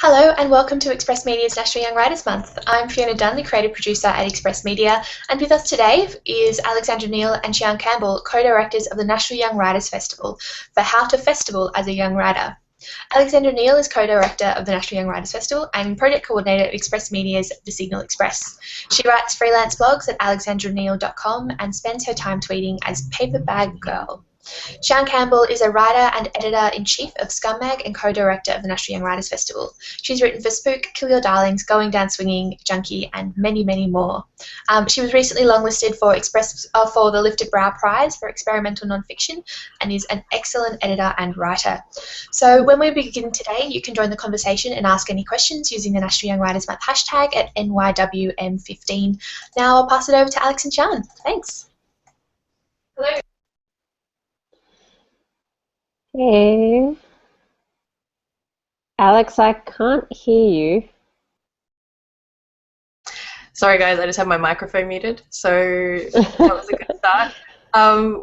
Hello and welcome to Express Media's National Young Writers Month. I'm Fiona Dunley, creative producer at Express Media, and with us today is Alexandra Neal and Campbell, co-directors of the National Young Writers Festival for How to Festival as a Young Writer. Alexandra Neal is co-director of the National Young Writers Festival and project coordinator at Express Media's The Signal Express. She writes freelance blogs at alexandraneal.com and spends her time tweeting as Paperbag Girl. Campbell is a writer and editor-in-chief of Scummag and co-director of the National Young Writers Festival. She's written for Spook, Kill Your Darlings, Going Down Swinging, Junkie, and many, many more. She was recently longlisted for the Lifted Brow Prize for experimental nonfiction and is an excellent editor and writer. So when we begin today, you can join the conversation and ask any questions using the National Young Writers Month hashtag at NYWM15. Now I'll pass it over to Alex and Sian. Thanks. Hello. Hey, Alex, I can't hear you. Sorry guys, I just had my microphone muted, so that was a good start.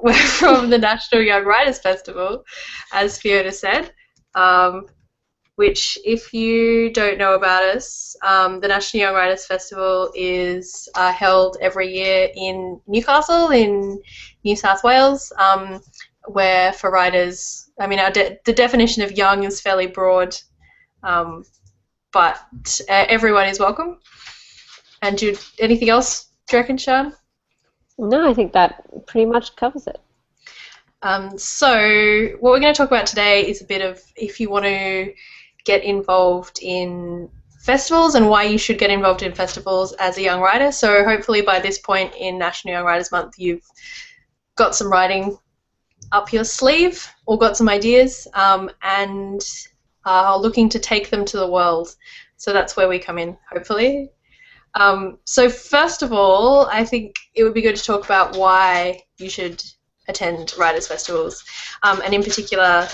We're from the National Young Writers Festival, as Fiona said, which if you don't know about us, the National Young Writers Festival is held every year in Newcastle in New South Wales, where for writers, I mean, the definition of young is fairly broad, but everyone is welcome. And anything else, do you reckon, Sian? No, I think that pretty much covers it. So what we're going to talk about today is a bit of if you want to get involved in festivals and why you should get involved in festivals as a young writer. So hopefully by this point in National Young Writers Month, you've got some writing up your sleeve or got some ideas and are looking to take them to the world. So that's where we come in, hopefully. So first of all, I think it would be good to talk about why you should attend writers' festivals. And in particular,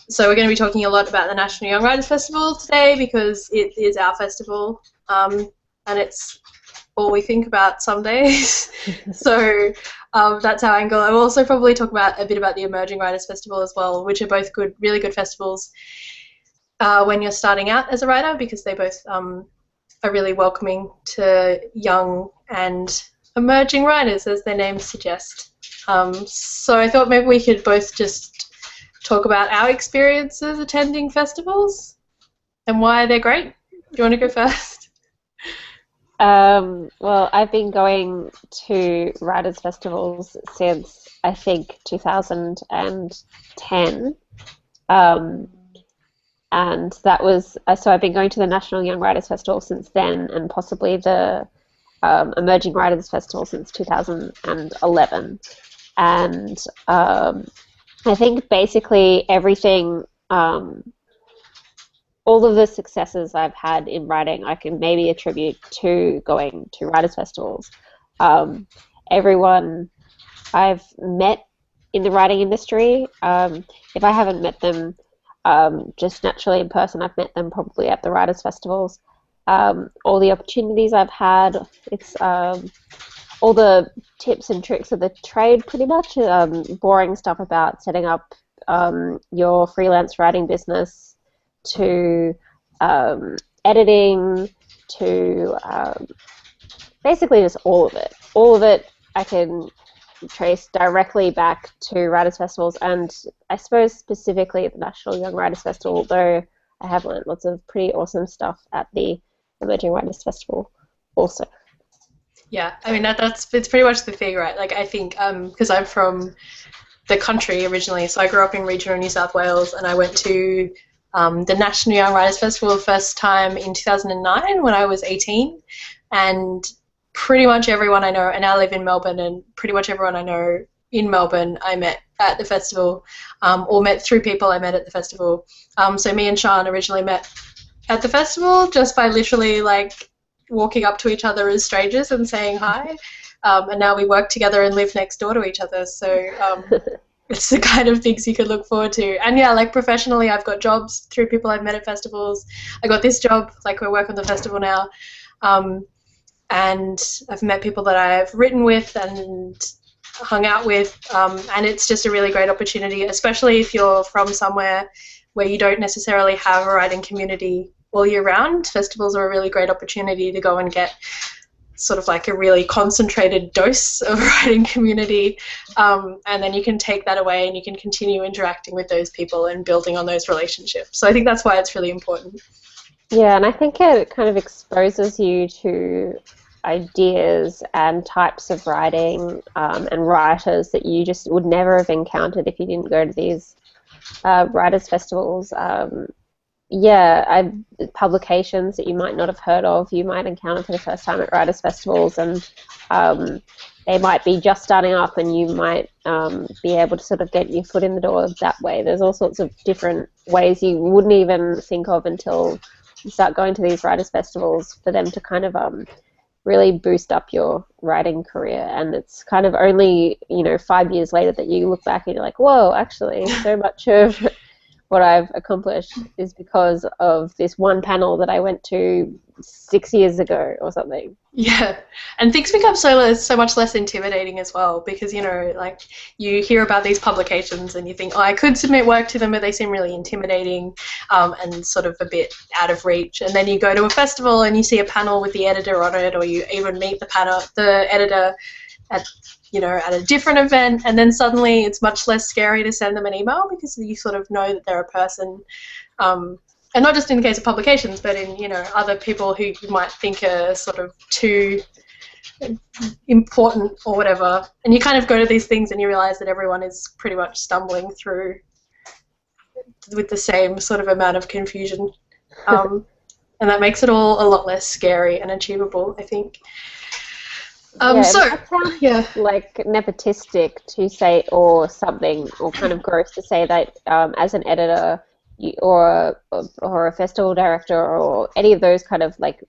so we're going to be talking a lot about the National Young Writers Festival today because it is our festival and it's all we think about some days. So that's our angle. I'll also probably talk about a bit about the Emerging Writers Festival as well, which are both good, really good festivals when you're starting out as a writer because they both are really welcoming to young and emerging writers, as their names suggest. So I thought maybe we could both just talk about our experiences attending festivals and why they're great. Do you want to go first? Well, I've been going to writers' festivals since, I think, 2010. And that was, so I've been going to the National Young Writers Festival since then and possibly the Emerging Writers Festival since 2011. And I think basically everything, all of the successes I've had in writing I can maybe attribute to going to writers' festivals. Everyone I've met in the writing industry, if I haven't met them just naturally in person, I've met them probably at the writers' festivals. All the opportunities I've had, it's all the tips and tricks of the trade pretty much, boring stuff about setting up your freelance writing business, to editing, to basically just all of it. All of it I can trace directly back to writers' festivals, and I suppose specifically at the National Young Writers Festival, although I have learned lots of pretty awesome stuff at the Emerging Writers Festival also. Yeah, I mean it's pretty much the thing, right? Like I think because I'm from the country originally, so I grew up in regional New South Wales, and I went to the National Young Writers Festival the first time in 2009 when I was 18, and pretty much everyone I know, and I live in Melbourne, and pretty much everyone I know in Melbourne I met at the festival, or met through people I met at the festival. So me and Sian originally met at the festival just by literally like walking up to each other as strangers and saying hi, and now we work together and live next door to each other. So it's the kind of things you can look forward to. And yeah, like professionally, I've got jobs through people I've met at festivals. I got this job, like we work on the festival now. And I've met people that I've written with and hung out with, and it's just a really great opportunity, especially if you're from somewhere where you don't necessarily have a writing community all year round. Festivals are a really great opportunity to go and get sort of like a really concentrated dose of writing community, and then you can take that away and you can continue interacting with those people and building on those relationships. So I think that's why it's really important. Yeah, and I think it kind of exposes you to ideas and types of writing and writers that you just would never have encountered if you didn't go to these writers' festivals. Publications that you might not have heard of, you might encounter for the first time at writers' festivals, and they might be just starting up, and you might be able to sort of get your foot in the door that way. There's all sorts of different ways you wouldn't even think of until you start going to these writers' festivals for them to kind of really boost up your writing career. And it's kind of only 5 years later that you look back and you're like, whoa, actually so much of what I've accomplished is because of this one panel that I went to 6 years ago or something. Yeah, and things become so much less intimidating as well, because like you hear about these publications and you think, oh, I could submit work to them, but they seem really intimidating and sort of a bit out of reach. And then you go to a festival and you see a panel with the editor on it, or you even meet the editor at a different event, and then suddenly it's much less scary to send them an email because you sort of know that they're a person. And not just in the case of publications, but in other people who you might think are sort of too important or whatever. And you kind of go to these things and you realize that everyone is pretty much stumbling through with the same sort of amount of confusion, and that makes it all a lot less scary and achievable, I think. Like nepotistic to say, or something, or kind of gross to say that as an editor or a festival director or any of those kind of like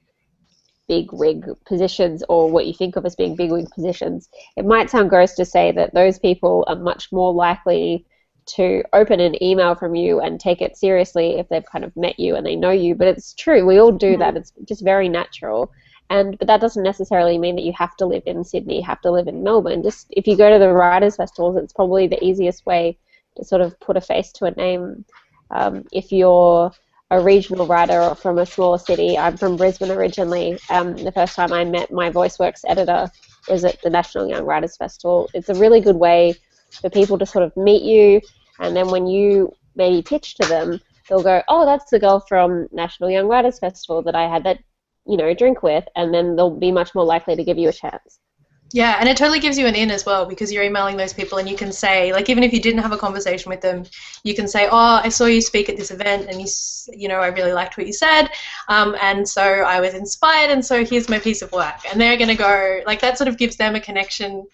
big wig positions, or what you think of as being big wig positions, it might sound gross to say that those people are much more likely to open an email from you and take it seriously if they've kind of met you and they know you. But it's true, we all do that. It's just very natural. But that doesn't necessarily mean that you have to live in Sydney, have to live in Melbourne. Just if you go to the writers' festivals, it's probably the easiest way to sort of put a face to a name. If you're a regional writer from a smaller city, I'm from Brisbane originally. The first time I met my VoiceWorks editor was at the National Young Writers Festival. It's a really good way for people to sort of meet you, and then when you maybe pitch to them, they'll go, oh, that's the girl from National Young Writers Festival that I had that drink with, and then they'll be much more likely to give you a chance. Yeah, and it totally gives you an in as well, because you're emailing those people and you can say, like, even if you didn't have a conversation with them, you can say, oh, I saw you speak at this event and I really liked what you said, and so I was inspired, and so here's my piece of work. And they're going to go, like, that sort of gives them a connection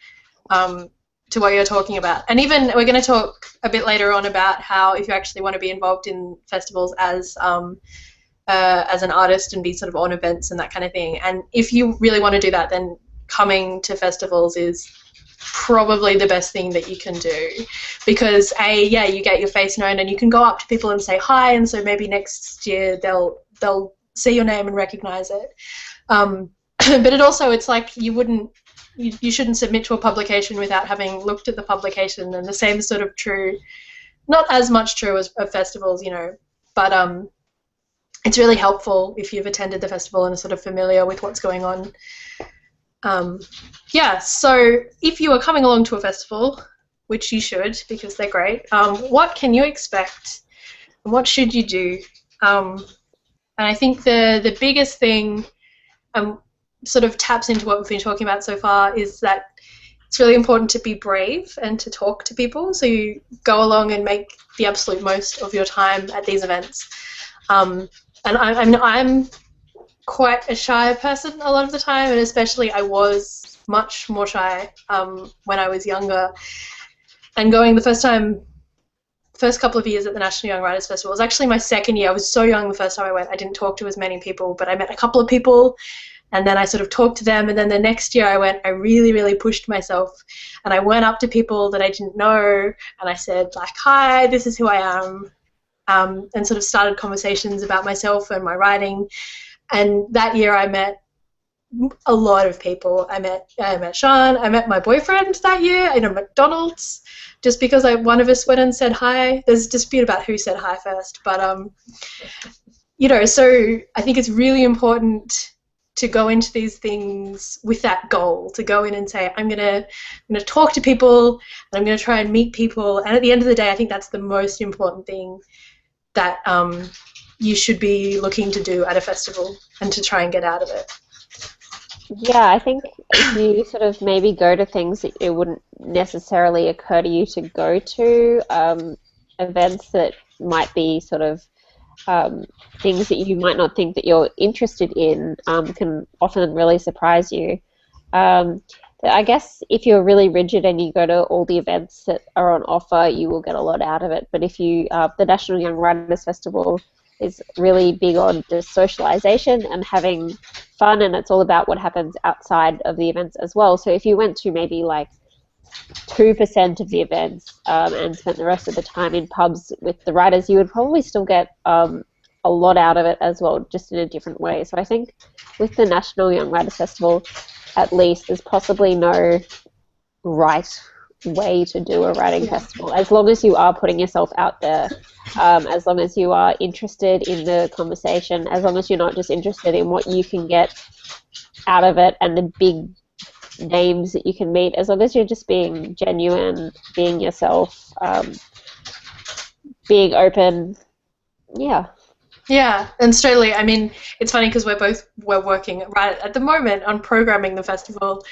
to what you're talking about. And even we're going to talk a bit later on about how if you actually want to be involved in festivals as an artist and be sort of on events and that kind of thing. And if you really want to do that, then coming to festivals is probably the best thing that you can do, because you get your face known and you can go up to people and say hi, and so maybe next year they'll see your name and recognize it. But it's like you shouldn't submit to a publication without having looked at the publication, and the same is sort of true, not as much true as of festivals, but it's really helpful if you've attended the festival and are sort of familiar with what's going on. So if you are coming along to a festival, which you should because they're great, what can you expect and what should you do? And I think the biggest thing sort of taps into what we've been talking about so far is that it's really important to be brave and to talk to people. So you go along and make the absolute most of your time at these events. And I'm quite a shy person a lot of the time, and especially I was much more shy when I was younger. And going the first couple of years at the National Young Writers Festival was actually my second year. I was so young the first time I went, I didn't talk to as many people, but I met a couple of people, and then I sort of talked to them. And then the next year I went, I really, really pushed myself, and I went up to people that I didn't know, and I said, like, hi, this is who I am. And sort of started conversations about myself and my writing. And that year I met a lot of people. I met Sean. I met my boyfriend that year in a McDonald's, just because one of us went and said hi. There's a dispute about who said hi first, but so I think it's really important to go into these things with that goal, to go in and say, I'm gonna talk to people, and I'm gonna try and meet people. And at the end of the day, I think that's the most important thing that you should be looking to do at a festival and to try and get out of it. Yeah, I think if you sort of maybe go to things that it wouldn't necessarily occur to you to go to, events that might be sort of things that you might not think that you're interested in, can often really surprise you. Um, I guess if you're really rigid and you go to all the events that are on offer, you will get a lot out of it. But if you, the National Young Writers Festival is really big on just socialization and having fun, and it's all about what happens outside of the events as well. So if you went to maybe like 2% of the events, and spent the rest of the time in pubs with the writers, you would probably still get a lot out of it as well, just in a different way. So I think with the National Young Writers Festival, at least, there's possibly no right way to do a writing festival, as long as you are putting yourself out there, as long as you are interested in the conversation, as long as you're not just interested in what you can get out of it and the big names that you can meet, as long as you're just being genuine, being yourself, being open. Yeah, and totally. I mean, it's funny because we're working right at the moment on programming the festival.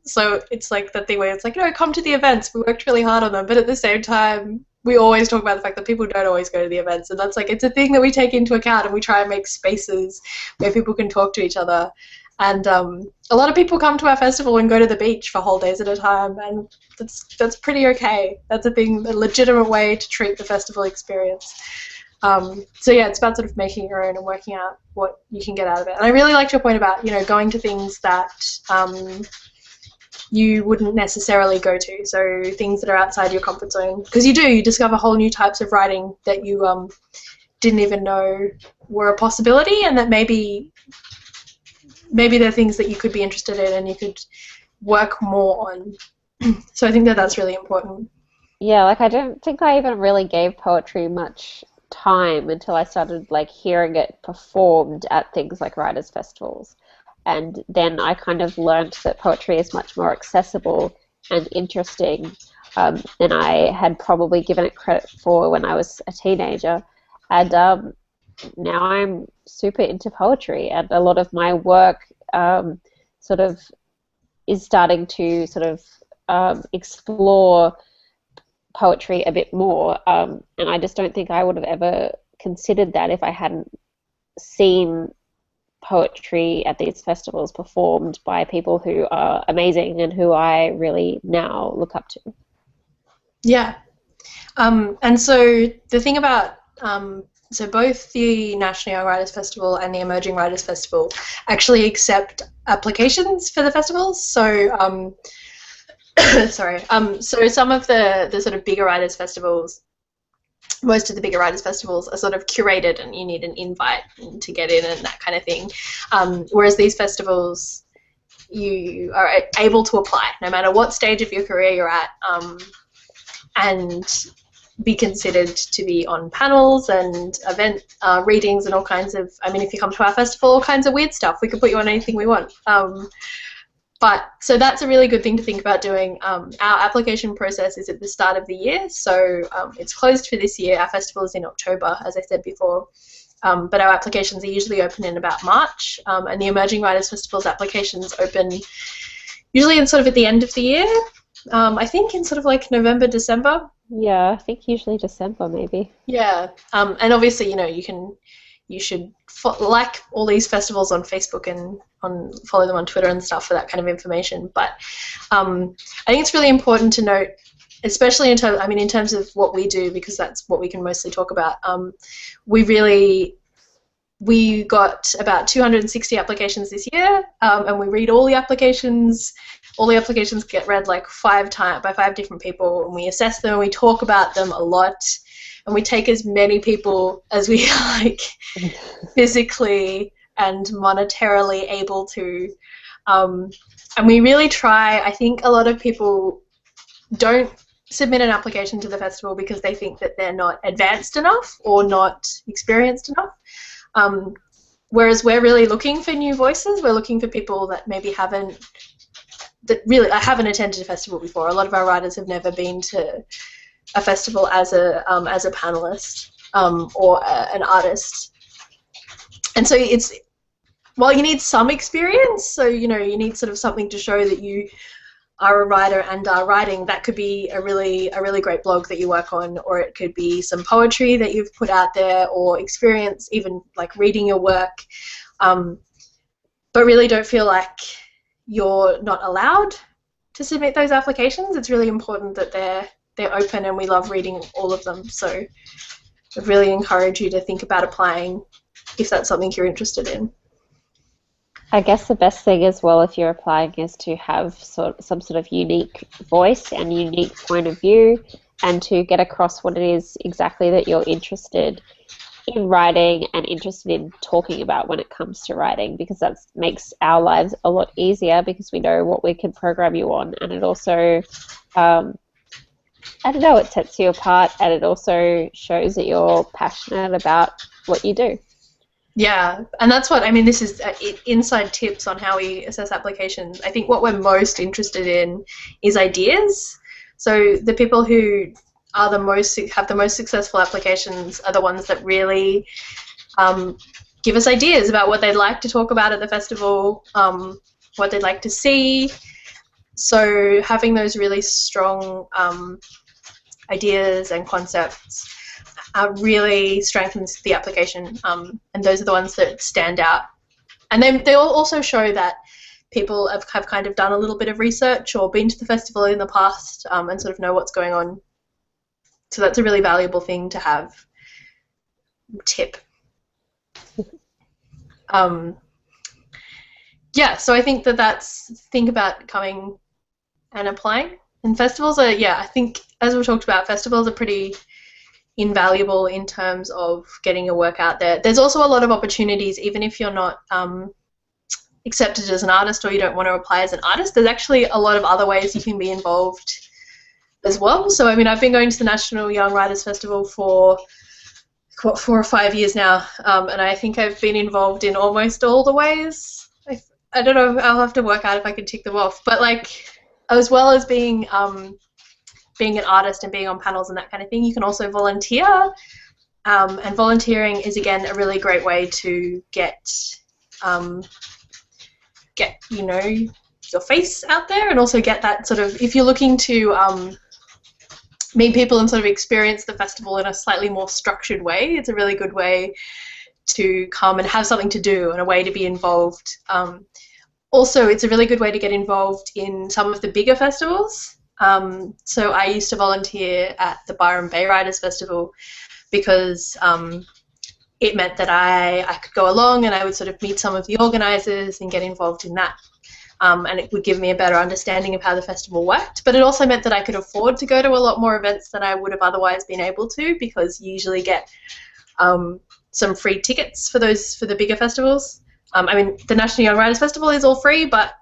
So it's like that thing where it's like, come to the events. We worked really hard on them, but at the same time, we always talk about the fact that people don't always go to the events, and that's like, it's a thing that we take into account, and we try and make spaces where people can talk to each other. And a lot of people come to our festival and go to the beach for whole days at a time, and that's pretty okay. That's a legitimate way to treat the festival experience. So yeah, it's about sort of making your own and working out what you can get out of it. And I really liked your point about, going to things that you wouldn't necessarily go to, so things that are outside your comfort zone. Because you discover whole new types of writing that you didn't even know were a possibility, and that maybe they're things that you could be interested in and you could work more on. So I think that that's really important. Yeah, like I don't think I even really gave poetry much time until I started like hearing it performed at things like writers' festivals. And then I kind of learned that poetry is much more accessible and interesting than I had probably given it credit for when I was a teenager. And now I'm super into poetry, and a lot of my work sort of is starting to sort of explore poetry a bit more, and I just don't think I would have ever considered that if I hadn't seen poetry at these festivals performed by people who are amazing and who I really now look up to. Yeah. And so the thing about so both the National Young Writers Festival and the Emerging Writers Festival actually accept applications for the festivals. So so some of the sort of bigger writers festivals, most of the bigger writers festivals are sort of curated, and you need an invite to get in and that kind of thing. Whereas these festivals, you are able to apply no matter what stage of your career you're at, and be considered to be on panels and event readings and all kinds of, I mean, if you come to our festival, all kinds of weird stuff. We can put you on anything we want. But so that's a really good thing to think about doing. Our application process is at the start of the year, so it's closed for this year. Our festival is in October, as I said before, but our applications are usually open in about March, and the Emerging Writers Festival's applications open usually in sort of at the end of the year. I think in sort of like November, December. Yeah, I think usually December maybe. Yeah, and obviously, you should like all these festivals on Facebook and follow them on Twitter and stuff for that kind of information. But I think it's really important to note, especially in terms of what we do, because that's what we can mostly talk about. We got about 260 applications this year, and we read all the applications. All the applications get read like 5 times by 5 different people, and we assess them and we talk about them a lot. And we take as many people as we like physically and monetarily able to. And we really try. I think a lot of people don't submit an application to the festival because they think that they're not advanced enough or not experienced enough. Whereas we're really looking for new voices. We're looking for people that maybe haven't attended a festival before. A lot of our writers have never been to a festival as a panelist or an artist. And so while you need some experience, so you need sort of something to show that you are a writer and are writing, that could be a really great blog that you work on, or it could be some poetry that you've put out there, or experience, even like reading your work, but really don't feel like you're not allowed to submit those applications. It's really important that they're open, and we love reading all of them. So I really encourage you to think about applying if that's something you're interested in. I guess the best thing as well if you're applying is to have some sort of unique voice and unique point of view, and to get across what it is exactly that you're interested in writing and interested in talking about when it comes to writing, because that makes our lives a lot easier because we know what we can program you on, and it also, I don't know, it sets you apart, and it also shows that you're passionate about what you do. Yeah, and that's what, I mean, this is inside tips on how we assess applications. I think what we're most interested in is ideas. So the people who are have the most successful applications are the ones that really give us ideas about what they'd like to talk about at the festival, what they'd like to see. So having those really strong ideas and concepts really strengthens the application, and those are the ones that stand out. And then they'll also show that people have kind of done a little bit of research or been to the festival in the past, and sort of know what's going on. So that's a really valuable thing to have. Tip. Yeah, so I think think about coming and applying. And festivals are, I think, as we talked about, festivals are pretty invaluable in terms of getting your work out there. There's also a lot of opportunities, even if you're not accepted as an artist or you don't want to apply as an artist. There's actually a lot of other ways you can be involved as well. So, I mean, I've been going to the National Young Writers Festival for 4 or 5 years now, and I think I've been involved in almost all the ways. I don't know, I'll have to work out if I can tick them off. But, like, as well as being an artist and being on panels and that kind of thing, you can also volunteer. And volunteering is, again, a really great way to get your face out there, and also get that sort of, if you're looking to meet people and sort of experience the festival in a slightly more structured way, it's a really good way to come and have something to do and a way to be involved. Also, it's a really good way to get involved in some of the bigger festivals. So I used to volunteer at the Byron Bay Writers Festival because it meant that I could go along and I would sort of meet some of the organisers and get involved in that. And it would give me a better understanding of how the festival worked. But it also meant that I could afford to go to a lot more events than I would have otherwise been able to, because you usually get some free tickets for the bigger festivals. I mean, the National Young Writers Festival is all free, but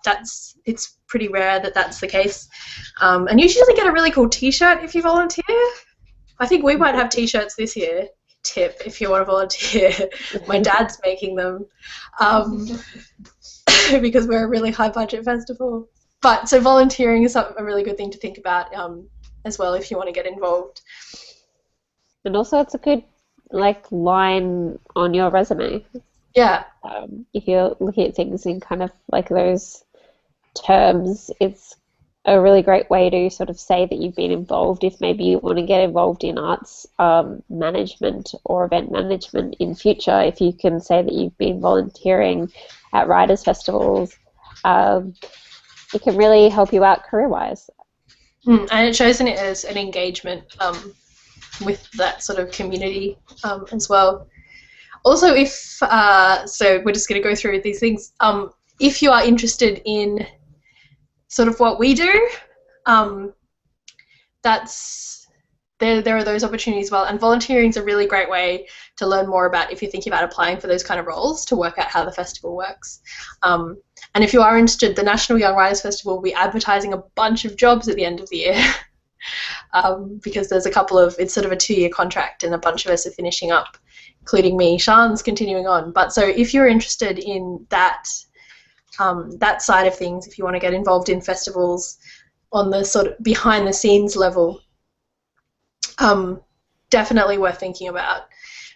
it's pretty rare that that's the case. And you usually get a really cool T-shirt if you volunteer. I think we might have T-shirts this year. Tip, if you want to volunteer. My dad's making them because we're a really high-budget festival. But so volunteering is a really good thing to think about as well if you want to get involved. And also, it's a good line on your resume. Yeah. If you're looking at things in kind of like those terms, it's a really great way to sort of say that you've been involved. If maybe you want to get involved in arts management or event management in future, if you can say that you've been volunteering at writers' festivals, it can really help you out career-wise. And it shows as an engagement with that sort of community as well. Also, if so we're just going to go through these things. If you are interested in sort of what we do, there are those opportunities as well. And volunteering is a really great way to learn more about, if you're thinking about applying for those kind of roles, to work out how the festival works. And if you are interested, the National Young Writers Festival will be advertising a bunch of jobs at the end of the year. Because there's it's sort of a 2-year contract, and a bunch of us are finishing up including me, Sian's continuing on. But so if you're interested in that that side of things, if you want to get involved in festivals on the sort of behind the scenes level, definitely worth thinking about,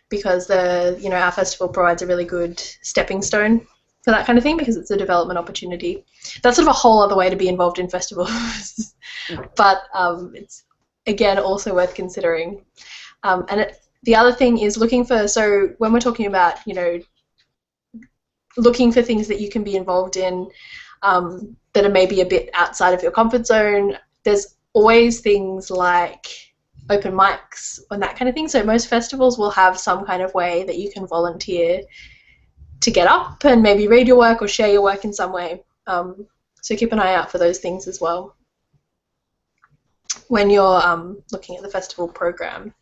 because our festival provides a really good stepping stone for that kind of thing, because it's a development opportunity. That's sort of a whole other way to be involved in festivals, but it's again also worth considering. The other thing is so when we're talking about looking for things that you can be involved in that are maybe a bit outside of your comfort zone, there's always things like open mics and that kind of thing. So most festivals will have some kind of way that you can volunteer to get up and maybe read your work or share your work in some way. So keep an eye out for those things as well when you're looking at the festival program.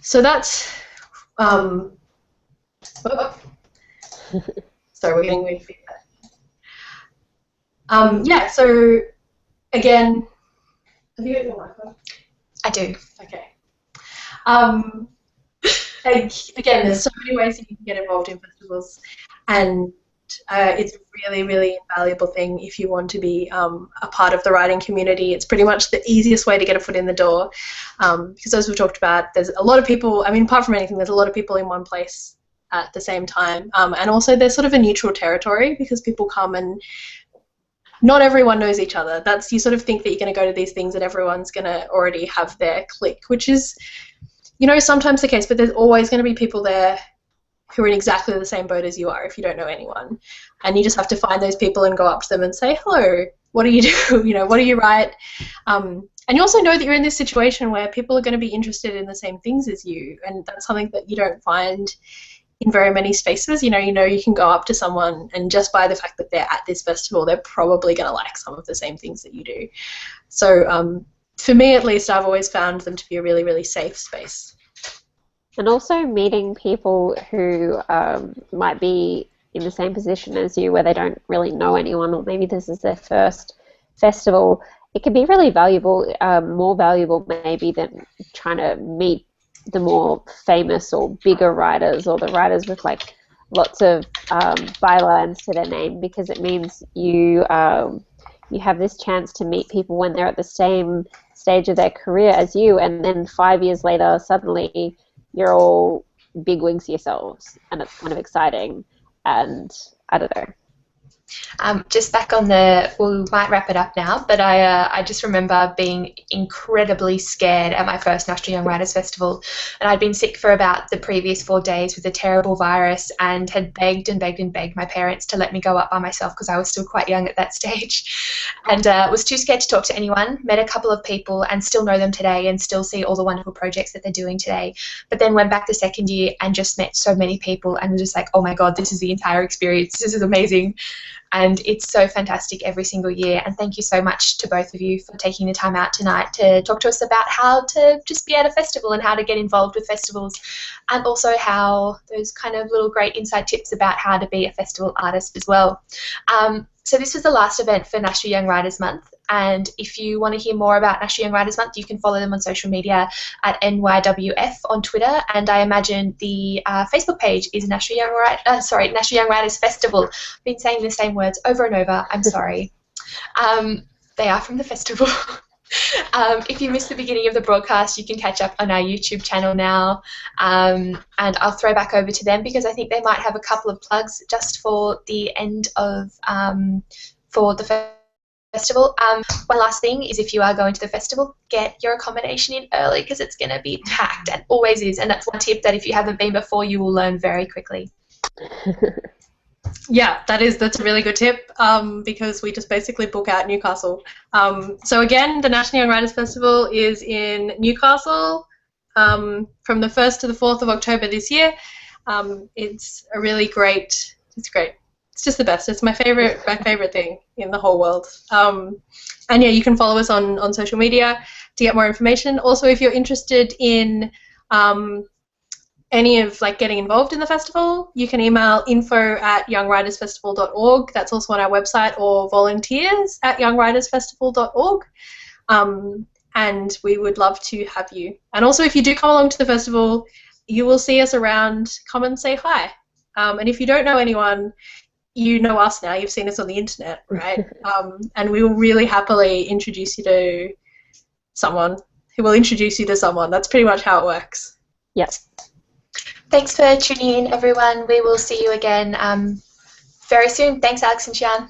So that's sorry, we're getting weird feedback. So again, have you got your microphone? I do. Okay. Again, there's so many ways that you can get involved in festivals, and it's a really, really invaluable thing if you want to be a part of the writing community. It's pretty much the easiest way to get a foot in the door, because as we've talked about, there's a lot of people, apart from anything, there's a lot of people in one place at the same time, and also there's sort of a neutral territory, because people come and not everyone knows each other. You sort of think that you're going to go to these things and everyone's going to already have their clique, which is, sometimes the case, but there's always going to be people there who are in exactly the same boat as you are if you don't know anyone. And you just have to find those people and go up to them and say, hello, what do you do? What do you write? And you also know that you're in this situation where people are going to be interested in the same things as you, and that's something that you don't find in very many spaces. You can go up to someone, and just by the fact that they're at this festival, they're probably going to like some of the same things that you do. So for me, at least, I've always found them to be a really, really safe space. And also meeting people who might be in the same position as you, where they don't really know anyone, or maybe this is their first festival. It can be really valuable, more valuable maybe than trying to meet the more famous or bigger writers, or the writers with like lots of bylines to their name, because it means you have this chance to meet people when they're at the same stage of their career as you, and then 5 years later suddenly you're all bigwigs yourselves, and it's kind of exciting. And I don't know. Just back on we might wrap it up now, but I just remember being incredibly scared at my first National Young Writers Festival, and I'd been sick for about the previous 4 days with a terrible virus, and had begged and begged and begged my parents to let me go up by myself, because I was still quite young at that stage, and was too scared to talk to anyone. Met a couple of people and still know them today, and still see all the wonderful projects that they're doing today, but then went back the second year and just met so many people, and was just like, oh my god, this is the entire experience, this is amazing. And it's so fantastic every single year. And thank you so much to both of you for taking the time out tonight to talk to us about how to just be at a festival and how to get involved with festivals, and also how those kind of little great inside tips about how to be a festival artist as well. So this was the last event for National Young Writers Month, and if you want to hear more about National Young Writers Month, you can follow them on social media at NYWF on Twitter, and I imagine the Facebook page is National Young Writers Festival. I've been saying the same words over and over, I'm sorry. They are from the festival. If you missed the beginning of the broadcast, you can catch up on our YouTube channel now, and I'll throw back over to them, because I think they might have a couple of plugs just for the end of for the festival. One last thing is, if you are going to the festival, get your accommodation in early, because it's going to be packed, and always is, and that's one tip that if you haven't been before, you will learn very quickly. Yeah, that's a really good tip, because we just basically book out Newcastle. So again, the National Young Writers Festival is in Newcastle from the 1st to the 4th of October this year. It's a really great, it's great. It's just the best. It's my favorite thing in the whole world. And yeah, you can follow us on social media to get more information. Also, if you're interested in any of getting involved in the festival, you can email info@youngwritersfestival.org. That's also on our website, or volunteers@youngwritersfestival.org. and we would love to have you. And also, if you do come along to the festival, you will see us around. Come and say hi. And if you don't know anyone, you know us now. You've seen us on the internet, right? And we will really happily introduce you to someone who will introduce you to someone. That's pretty much how it works. Yes. Thanks for tuning in, everyone. We will see you again very soon. Thanks, Alex and Xian.